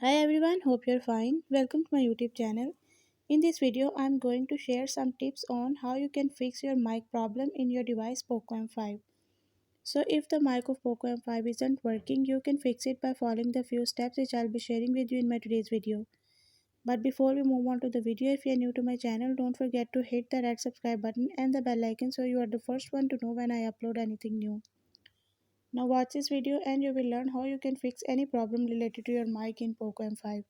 Hi everyone, hope you're fine. Welcome to my YouTube channel. In this video, I'm going to share some tips on how you can fix your mic problem in your device POCO M5. So if the mic of POCO M5 isn't working, you can fix it by following the few steps which I'll be sharing with you in my today's video. But before we move on to the video, if you're new to my channel, don't forget to hit the red subscribe button and the bell icon so you are the first one to know when I upload anything new. Now watch this video and you will learn how you can fix any problem related to your mic in POCO M5.